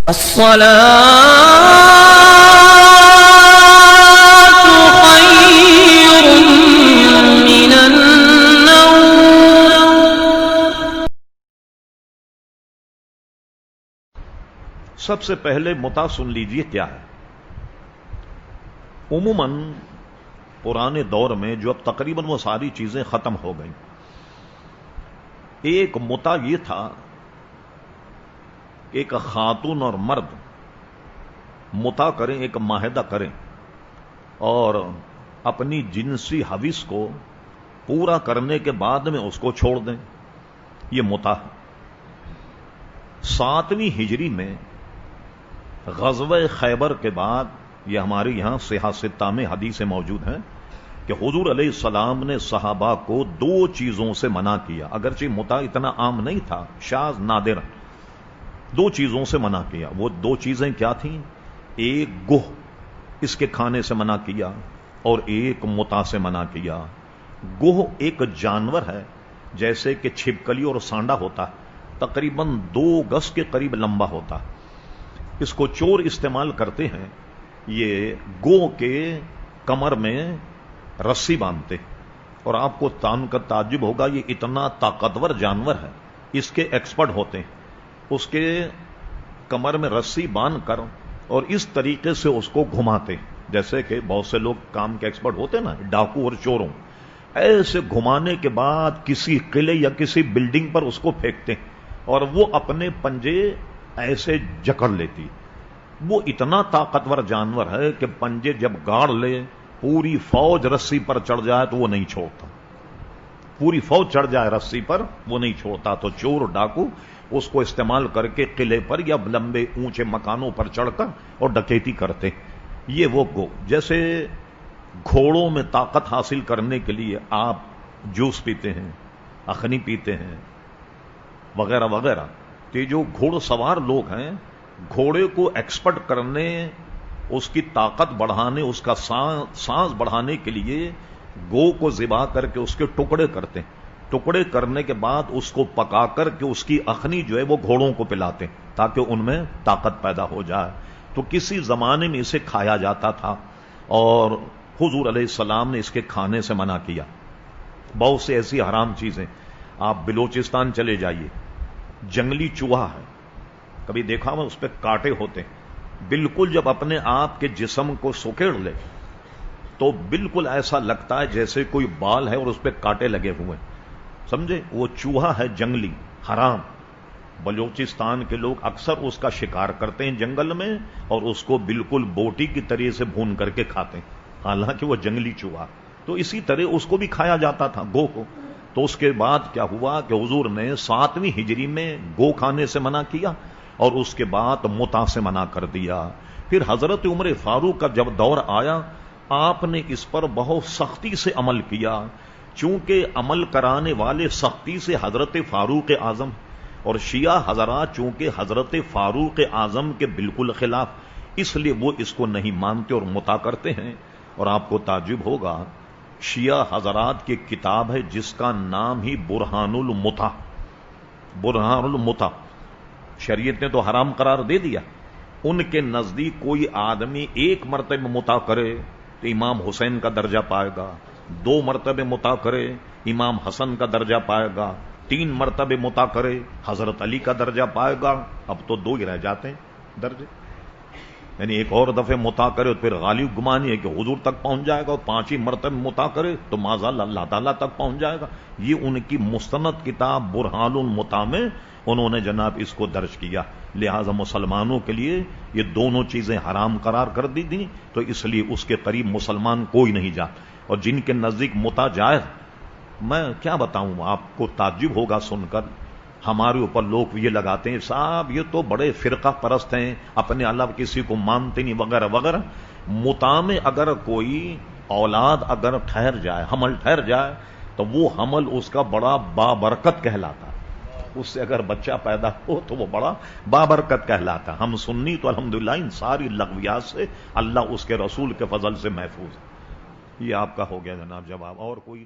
سب سے پہلے متع سن لیجئے کیا ہے۔ عموماً پرانے دور میں جو اب تقریباً وہ ساری چیزیں ختم ہو گئیں، ایک متع یہ تھا کہ ایک خاتون اور مرد متع کریں، ایک معاہدہ کریں اور اپنی جنسی حوث کو پورا کرنے کے بعد میں اس کو چھوڑ دیں، یہ متع ہے۔ 7ویں ہجری میں غزوہ خیبر کے بعد، یہ ہمارے یہاں صحیح ستہ میں حدیثیں موجود ہیں کہ حضور علیہ السلام نے صحابہ کو 2 چیزوں سے منع کیا، اگرچہ متع اتنا عام نہیں تھا، شاذ نادر، 2 چیزوں سے منع کیا۔ وہ 2 چیزیں کیا تھیں؟ ایک گوہ، اس کے کھانے سے منع کیا، اور ایک متع سے منع کیا۔ گوہ ایک جانور ہے جیسے کہ چھپکلی اور سانڈا ہوتا ہے، تقریباً 2 گز کے قریب لمبا ہوتا ہے، اس کو چور استعمال کرتے ہیں۔ یہ گو کے کمر میں رسی باندھتے، اور آپ کو تان کا تعجب ہوگا، یہ اتنا طاقتور جانور ہے، اس کے ایکسپرٹ ہوتے ہیں، اس کے کمر میں رسی باندھ کر اور اس طریقے سے اس کو گھماتے، جیسے کہ بہت سے لوگ کام کے ایکسپرٹ ہوتے ہیں نا، ڈاکو اور چوروں، ایسے گھمانے کے بعد کسی قلعے یا کسی بلڈنگ پر اس کو پھینکتے اور وہ اپنے پنجے ایسے جکڑ لیتی۔ وہ اتنا طاقتور جانور ہے کہ پنجے جب گاڑ لے، پوری فوج رسی پر چڑھ جائے تو وہ نہیں چھوڑتا، پوری فوج چڑھ جائے رسی پر وہ نہیں چھوڑتا۔ تو چور ڈاکو اس کو استعمال کر کے قلعے پر یا لمبے اونچے مکانوں پر چڑھ کر اور ڈکیتی کرتے۔ یہ وہ گو، جیسے گھوڑوں میں طاقت حاصل کرنے کے لیے آپ جوس پیتے ہیں، اخنی پیتے ہیں، وغیرہ وغیرہ، کہ جو گھوڑ سوار لوگ ہیں، گھوڑے کو ایکسپرٹ کرنے، اس کی طاقت بڑھانے، اس کا سانس بڑھانے کے لیے گو کو ذبح کر کے اس کے ٹکڑے کرتے ہیں، ٹکڑے کرنے کے بعد اس کو پکا کر کے اس کی اخنی جو ہے وہ گھوڑوں کو پلاتے ہیں تاکہ ان میں طاقت پیدا ہو جائے۔ تو کسی زمانے میں اسے کھایا جاتا تھا اور حضور علیہ السلام نے اس کے کھانے سے منع کیا۔ بہت سے ایسی حرام چیزیں، آپ بلوچستان چلے جائیے، جنگلی چوہا ہے، کبھی دیکھا ہوا، اس پہ کانٹے ہوتے ہیں، بالکل جب اپنے آپ کے جسم کو سکیڑ لے تو بالکل ایسا لگتا ہے جیسے کوئی بال ہے اور اس پہ کانٹے لگے ہوئے ہیں، سمجھے؟ وہ چوہا ہے جنگلی، حرام۔ بلوچستان کے لوگ اکثر اس کا شکار کرتے ہیں جنگل میں اور اس کو بالکل بوٹی کی طرح سے بھون کر کے کھاتے ہیں، حالانکہ وہ جنگلی چوہا۔ تو اسی طرح اس کو بھی کھایا جاتا تھا، گو کو۔ تو اس کے بعد کیا ہوا کہ حضور نے 7ویں ہجری میں گو کھانے سے منع کیا اور اس کے بعد متع سے منع کر دیا۔ پھر حضرت عمر فاروق کا جب دور آیا، آپ نے اس پر بہت سختی سے عمل کیا، چونکہ عمل کرانے والے سختی سے حضرت فاروق اعظم، اور شیعہ حضرات چونکہ حضرت فاروق اعظم کے بالکل خلاف، اس لیے وہ اس کو نہیں مانتے اور متع کرتے ہیں۔ اور آپ کو تعجب ہوگا، شیعہ حضرات کی کتاب ہے جس کا نام ہی برہان المتع، برہان المتع، شریعت نے تو حرام قرار دے دیا۔ ان کے نزدیک کوئی آدمی 1 مرتبہ متع کرے تو امام حسین کا درجہ پائے گا، 2 مرتبہ متع کرے امام حسن کا درجہ پائے گا، 3 مرتبہ متع کرے حضرت علی کا درجہ پائے گا۔ اب تو 2 ہی رہ جاتے ہیں درجے، یعنی ایک اور دفعہ متع کرے تو پھر غالب گمانی ہے کہ حضور تک پہنچ جائے گا، اور 5ہی مرتبہ متع کرے تو معاذ اللہ تعالیٰ تک پہنچ جائے گا۔ یہ ان کی مستند کتاب برہان المتع میں انہوں نے جناب اس کو درج کیا۔ لہذا مسلمانوں کے لیے یہ دونوں چیزیں حرام قرار کر دی تھیں، تو اس لیے اس کے قریب مسلمان کوئی نہیں جا، اور جن کے نزدیک متع جائز، میں کیا بتاؤں، آپ کو تعجب ہوگا سن کر، ہمارے اوپر لوگ یہ لگاتے ہیں صاحب یہ تو بڑے فرقہ پرست ہیں، اپنے علاوہ کسی کو مانتے نہیں، وغیرہ وغیرہ۔ متع میں اگر کوئی اولاد اگر ٹھہر جائے، حمل ٹھہر جائے، تو وہ حمل اس کا بڑا بابرکت کہلاتا ہے، اس سے اگر بچہ پیدا ہو تو وہ بڑا بابرکت کہلاتا ہے۔ ہم سنی تو الحمدللہ ان ساری لغویات سے اللہ اس کے رسول کے فضل سے محفوظ ہے۔ یہ آپ کا ہو گیا جناب جواب، اور کوئی